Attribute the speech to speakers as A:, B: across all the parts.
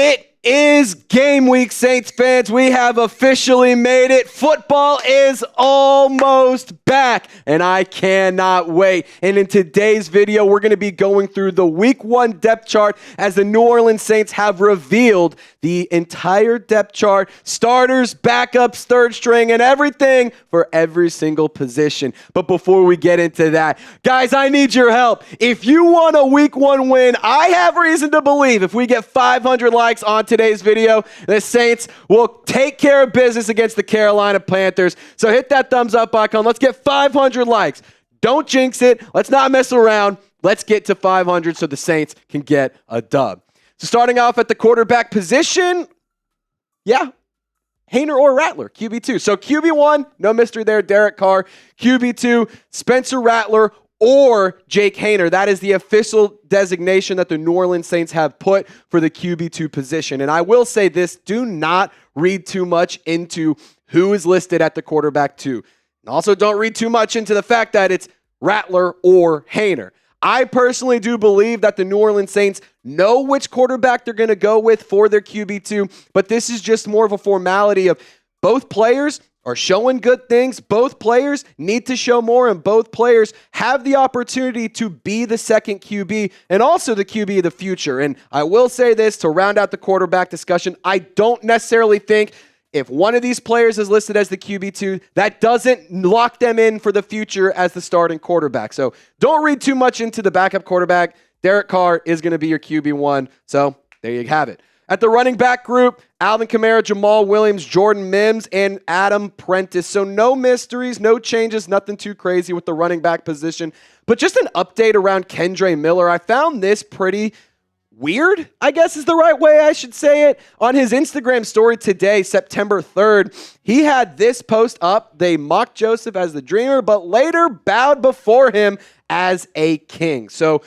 A: It is game week, Saints fans. We have officially made it. Football is almost back, and I cannot wait. And in today's video, we're going to be going through the week 1 depth chart as the New Orleans Saints have revealed the entire depth chart, starters, backups, third string, and everything for every single position. But before we get into that, guys, I need your help. If you want a week 1 win, I have reason to believe if we get 500 likes on today's video, the Saints will take care of business against the Carolina Panthers. So hit that thumbs up icon. Let's get 500 likes. Don't jinx it. Let's not mess around. Let's get to 500 so the Saints can get a dub. So starting off at the quarterback position, Haener or Rattler, QB2. So QB1, no mystery there, Derek Carr. QB2, Spencer Rattler or Jake Haener. That is the official designation that the New Orleans Saints have put for the QB2 position. And I will say this, do not read too much into who is listed at the quarterback 2. And also don't read too much into the fact that it's Rattler or Haener. I personally do believe that the New Orleans Saints know which quarterback they're going to go with for their QB2, but this is just more of a formality of both players are showing good things. Both players need to show more, and both players have the opportunity to be the second QB and also the QB of the future. And I will say this to round out the quarterback discussion. I don't necessarily think if one of these players is listed as the QB2, that doesn't lock them in for the future as the starting quarterback. So don't read too much into the backup quarterback. Derek Carr is going to be your QB1. So there you have it. At the running back group, Alvin Kamara, Jamal Williams, Jordan Mims, and Adam Prentice. So no mysteries, no changes, nothing too crazy with the running back position. But just an update around Kendre Miller. I found this pretty weird, I guess is the right way I should say it. On his Instagram story today, September 3rd, he had this post up. They mocked Joseph as the dreamer, but later bowed before him as a king. So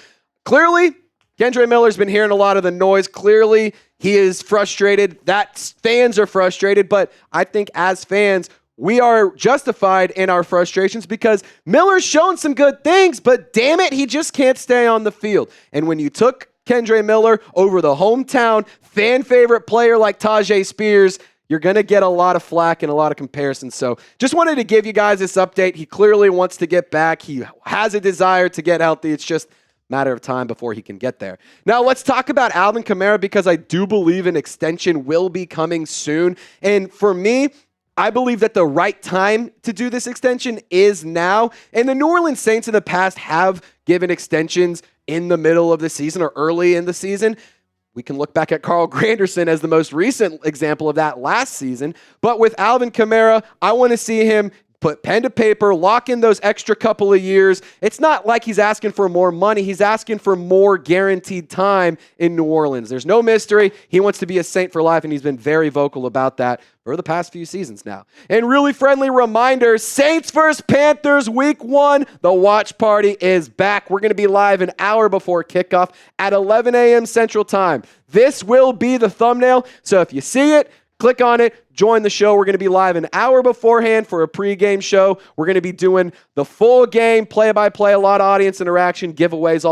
A: clearly, Kendre Miller's been hearing a lot of the noise. Clearly, he is frustrated. That fans are frustrated, but I think as fans, we are justified in our frustrations because Miller's shown some good things, but damn it, he just can't stay on the field. And when you took Kendre Miller over the hometown fan favorite player like Tyjae Spears, you're going to get a lot of flack and a lot of comparisons. So just wanted to give you guys this update. He clearly wants to get back. He has a desire to get healthy. It's just matter of time before he can get there. Now let's talk about Alvin Kamara because I do believe an extension will be coming soon. And for me, I believe that the right time to do this extension is now. And the New Orleans Saints in the past have given extensions in the middle of the season or early in the season. We can look back at Carl Granderson as the most recent example of that last season. But with Alvin Kamara, I want to see him put pen to paper, lock in those extra couple of years. It's not like he's asking for more money. He's asking for more guaranteed time in New Orleans. There's no mystery. He wants to be a Saint for life, and he's been very vocal about that for the past few seasons now. And really friendly reminder, Saints vs. Panthers week 1. The watch party is back. We're going to be live an hour before kickoff at 11 a.m. Central Time. This will be the thumbnail, so if you see it, click on it, join the show. We're going to be live an hour beforehand for a pregame show. We're going to be doing the full game, play-by-play, a lot of audience interaction, giveaways,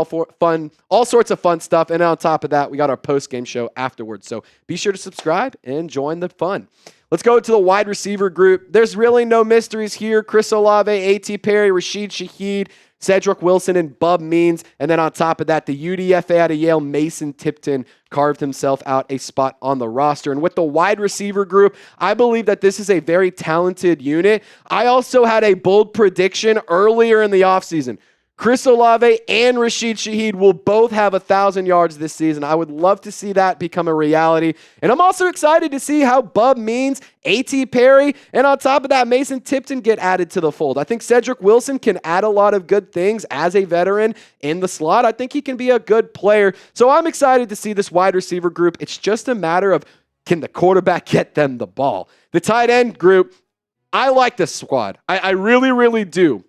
A: all sorts of fun stuff. And on top of that, we got our post-game show afterwards. So be sure to subscribe and join the fun. Let's go to the wide receiver group. There's really no mysteries here. Chris Olave, A.T. Perry, Rashid Shaheed, Cedric Wilson, and Bub Means. And then on top of that, the UDFA out of Yale, Mason Tipton, carved himself out a spot on the roster. And with the wide receiver group, I believe that this is a very talented unit. I also had a bold prediction earlier in the offseason. Chris Olave and Rashid Shaheed will both have 1,000 yards this season. I would love to see that become a reality. And I'm also excited to see how Bub Means, A.T. Perry, and on top of that, Mason Tipton get added to the fold. I think Cedric Wilson can add a lot of good things as a veteran in the slot. I think he can be a good player. So I'm excited to see this wide receiver group. It's just a matter of, can the quarterback get them the ball? The tight end group, I like this squad. I really, really do.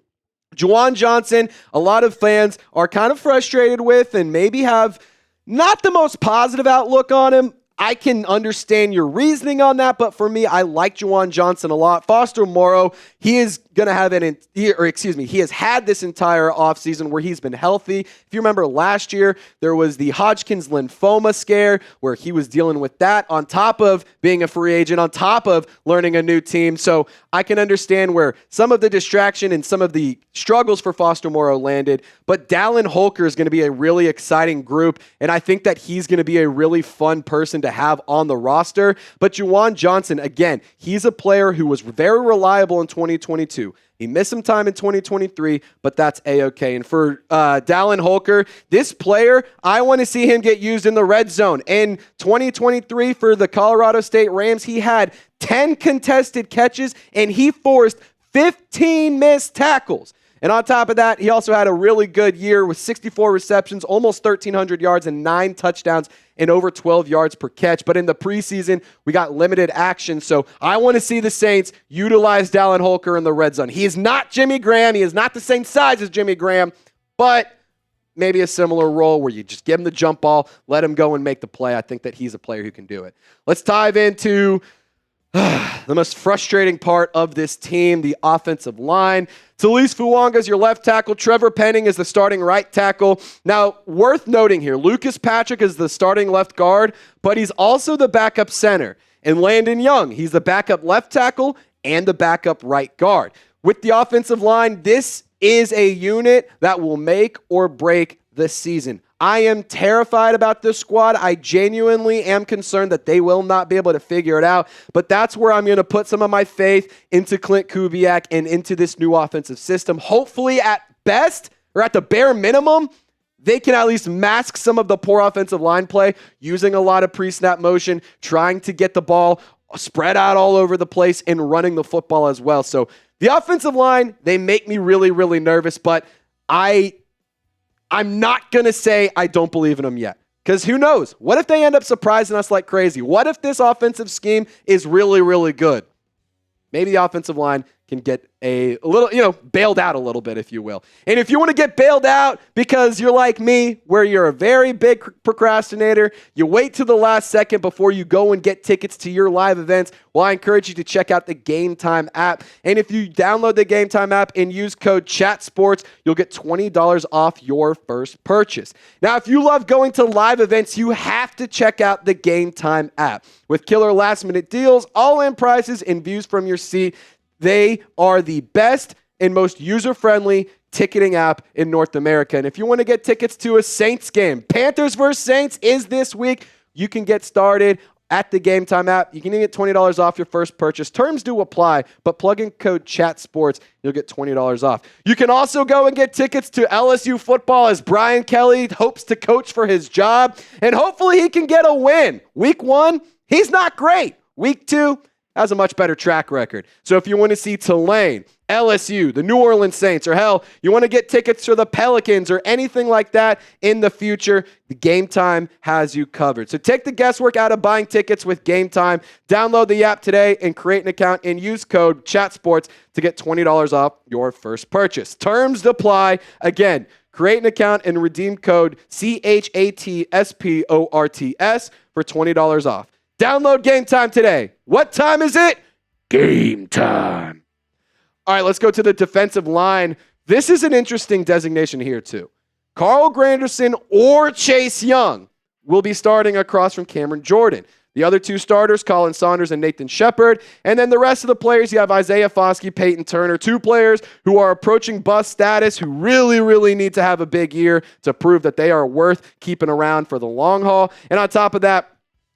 A: Juwan Johnson, a lot of fans are kind of frustrated with and maybe have not the most positive outlook on him. I can understand your reasoning on that, but for me, I like Juwan Johnson a lot. Foster Moreau, he is going to have he has had this entire offseason where he's been healthy. If you remember last year, there was the Hodgkin's lymphoma scare where he was dealing with that on top of being a free agent, on top of learning a new team. So I can understand where some of the distraction and some of the struggles for Foster Moreau landed, but Dallin Holker is going to be a really exciting group, and I think that he's going to be a really fun person to have on the roster. But Juwan Johnson, again, he's a player who was very reliable in 2022. He missed some time in 2023, but that's A-okay. And for Dallin Holker, this player, I want to see him get used in the red zone. In 2023 for the Colorado State Rams, he had 10 contested catches, and he forced 15 missed tackles. And on top of that, he also had a really good year with 64 receptions, almost 1,300 yards, and 9 touchdowns and over 12 yards per catch. But in the preseason, we got limited action. So I want to see the Saints utilize Dallin Holker in the red zone. He is not Jimmy Graham. He is not the same size as Jimmy Graham, but maybe a similar role where you just give him the jump ball, let him go and make the play. I think that he's a player who can do it. Let's dive into the most frustrating part of this team, the offensive line. Taliese Fuaga is your left tackle. Trevor Penning is the starting right tackle. Now, worth noting here, Lucas Patrick is the starting left guard, but he's also the backup center. And Landon Young, he's the backup left tackle and the backup right guard. With the offensive line, this is a unit that will make or break the season. I am terrified about this squad. I genuinely am concerned that they will not be able to figure it out, but that's where I'm going to put some of my faith into Klint Kubiak and into this new offensive system. Hopefully, at best, or at the bare minimum, they can at least mask some of the poor offensive line play, using a lot of pre-snap motion, trying to get the ball spread out all over the place, and running the football as well. So the offensive line, they make me really, really nervous, but I'm not going to say I don't believe in them yet, because who knows? What if they end up surprising us like crazy? What if this offensive scheme is really, really good? Maybe the offensive line can get a little, bailed out a little bit, if you will. And if you want to get bailed out because you're like me, where you're a very big procrastinator, you wait till the last second before you go and get tickets to your live events, well, I encourage you to check out the Game Time app. And if you download the Game Time app and use code CHATSPORTS, you'll get $20 off your first purchase. Now, if you love going to live events, you have to check out the Game Time app. With killer last-minute deals, all-in prices, and views from your seat, they are the best and most user-friendly ticketing app in North America. And if you want to get tickets to a Saints game, Panthers versus Saints is this week, you can get started at the Game Time app. You can even get $20 off your first purchase. Terms do apply, but plug in code CHATSPORTS, you'll get $20 off. You can also go and get tickets to LSU football as Brian Kelly hopes to coach for his job, and hopefully he can get a win. Week 1, he's not great. Week 2, has a much better track record. So if you want to see Tulane, LSU, the New Orleans Saints, or hell, you want to get tickets for the Pelicans or anything like that in the future, the Game Time has you covered. So take the guesswork out of buying tickets with Game Time. Download the app today and create an account and use code CHATSPORTS to get $20 off your first purchase. Terms apply. Again, create an account and redeem code CHATSPORTS for $20 off. Download Game Time today. What time is it? Game time. All right, let's go to the defensive line. This is an interesting designation here, too. Carl Granderson or Chase Young will be starting across from Cameron Jordan. The other two starters, Colin Saunders and Nathan Shepard. And then the rest of the players, you have Isaiah Foskey, Peyton Turner, two players who are approaching bust status, who really, really need to have a big year to prove that they are worth keeping around for the long haul. And on top of that,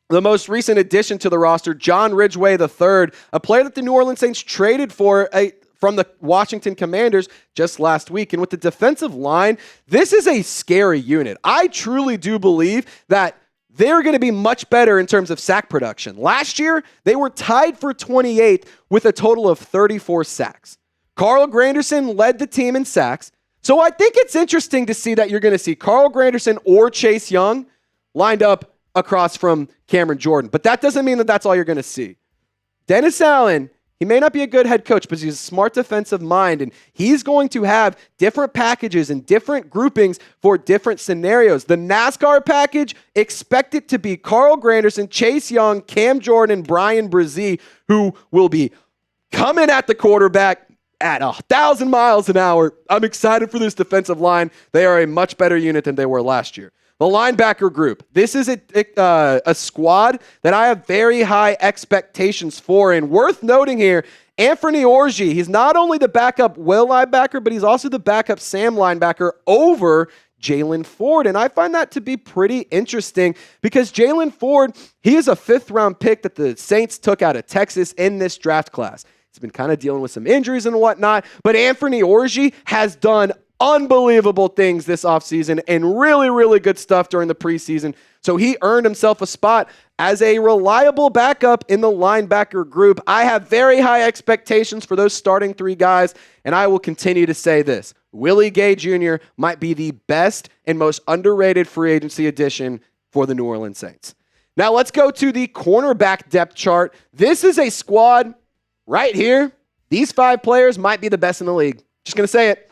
A: the most recent addition to the roster, John Ridgeway III, a player that the New Orleans Saints traded for from the Washington Commanders just last week. And with the defensive line, this is a scary unit. I truly do believe that they're going to be much better in terms of sack production. Last year, they were tied for 28th with a total of 34 sacks. Carl Granderson led the team in sacks. So I think it's interesting to see that you're going to see Carl Granderson or Chase Young lined up across from Cameron Jordan. But that doesn't mean that that's all you're going to see. Dennis Allen, He may not be a good head coach, but he's a smart defensive mind, and he's going to have different packages and different groupings for different scenarios. The NASCAR package, expect it to be Carl Granderson, Chase Young, Cam Jordan, and Brian Brzee, who will be coming at the quarterback at 1,000 miles an hour. I'm excited for this defensive line. They are a much better unit than they were last year. The linebacker group. This is a squad that I have very high expectations for. And worth noting here, Anthony Orji, he's not only the backup will linebacker, but he's also the backup Sam linebacker over Jalen Ford. And I find that to be pretty interesting because Jalen Ford, he is a 5th-round pick that the Saints took out of Texas in this draft class. He's been kind of dealing with some injuries and whatnot, but Anthony Orji has done unbelievable things this offseason and really, really good stuff during the preseason. So he earned himself a spot as a reliable backup in the linebacker group. I have very high expectations for those starting 3 guys, and I will continue to say this. Willie Gay Jr. might be the best and most underrated free agency addition for the New Orleans Saints. Now let's go to the cornerback depth chart. This is a squad right here. These 5 players might be the best in the league. Just going to say it.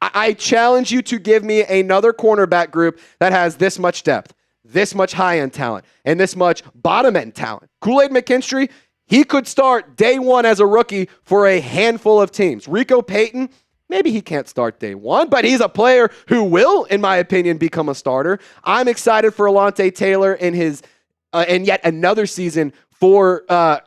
A: I challenge you to give me another cornerback group that has this much depth, this much high-end talent, and this much bottom-end talent. Kool-Aid McKinstry, he could start day 1 as a rookie for a handful of teams. Rico Payton, maybe he can't start day 1, but he's a player who will, in my opinion, become a starter. I'm excited for Alontae Taylor in his and yet another season for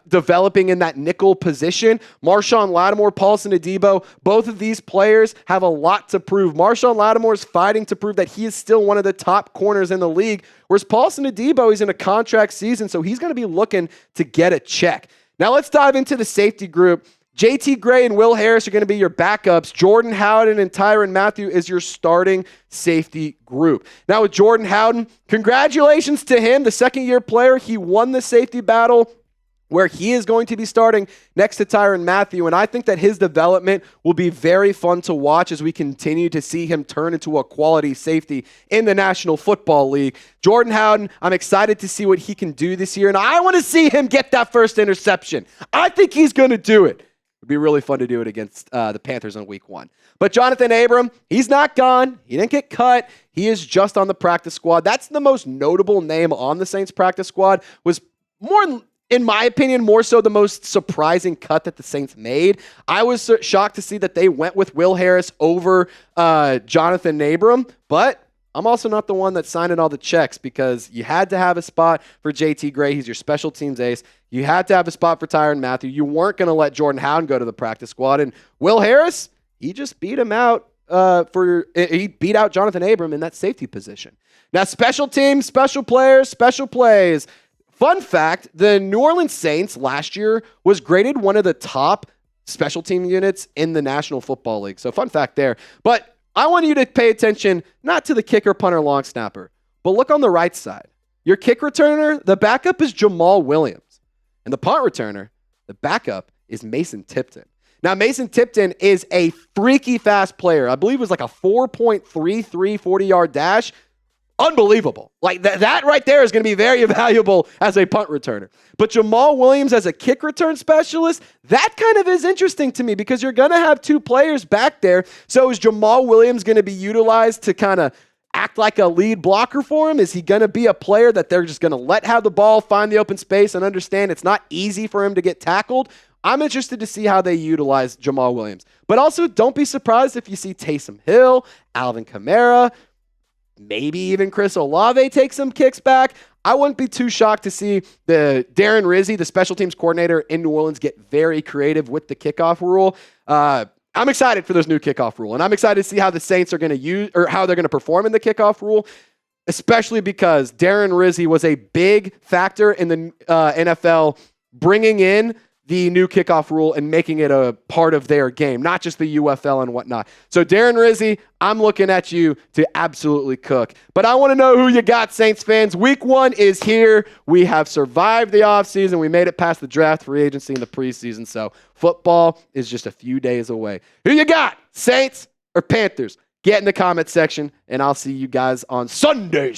A: developing in that nickel position. Masrshon Lattimore, Paulson Adebo, both of these players have a lot to prove. Masrshon Lattimore is fighting to prove that he is still one of the top corners in the league, whereas Paulson Adebo is in a contract season, so he's going to be looking to get a check. Now let's dive into the safety group. JT Gray and Will Harris are going to be your backups. Jordan Howden and Tyrann Mathieu is your starting safety group. Now with Jordan Howden, congratulations to him, the second-year player. He won the safety battle where he is going to be starting next to Tyrann Mathieu, and I think that his development will be very fun to watch as we continue to see him turn into a quality safety in the National Football League. Jordan Howden, I'm excited to see what he can do this year, and I want to see him get that first interception. I think he's going to do it. It'd be really fun to do it against the Panthers on week 1. But Jonathan Abram, he's not gone. He didn't get cut. He is just on the practice squad. That's the most notable name on the Saints practice squad. Was more, in my opinion, more so the most surprising cut that the Saints made. I was shocked to see that they went with Will Harris over Jonathan Abram, but I'm also not the one that signed all the checks because you had to have a spot for JT Gray. He's your special teams ace. You had to have a spot for Tyrann Mathieu. You weren't going to let Jordan Howden go to the practice squad. And Will Harris, he just beat him out he beat out Jonathan Abram in that safety position. Now, special teams, special players, special plays. Fun fact, the New Orleans Saints last year was graded one of the top special team units in the National Football League. So fun fact there. But I want you to pay attention not to the kicker, punter, long snapper, but look on the right side. Your kick returner, the backup is Jamal Williams. And the punt returner, the backup is Mason Tipton. Now, Mason Tipton is a freaky fast player. I believe it was like a 4.33 40-yard dash. Unbelievable. Like that right there is going to be very valuable as a punt returner. But Jamal Williams as a kick return specialist, that kind of is interesting to me because you're going to have 2 players back there. So is Jamal Williams going to be utilized to kind of act like a lead blocker for him? Is he going to be a player that they're just going to let have the ball, find the open space, and understand it's not easy for him to get tackled? I'm interested to see how they utilize Jamal Williams. But also, don't be surprised if you see Taysom Hill, Alvin Kamara, maybe even Chris Olave take some kicks back. I wouldn't be too shocked to see the Darren Rizzi, the special teams coordinator in New Orleans, get very creative with the kickoff rule. I'm excited for this new kickoff rule, and I'm excited to see how the Saints are going to use or how they're going to perform in the kickoff rule, especially because Darren Rizzi was a big factor in the NFL bringing in the new kickoff rule and making it a part of their game, not just the UFL and whatnot. So Darren Rizzi, I'm looking at you to absolutely cook. But I want to know who you got, Saints fans. Week 1 is here. We have survived the offseason. We made it past the draft, free agency, and the preseason. So football is just a few days away. Who you got, Saints or Panthers? Get in the comment section, and I'll see you guys on Sunday.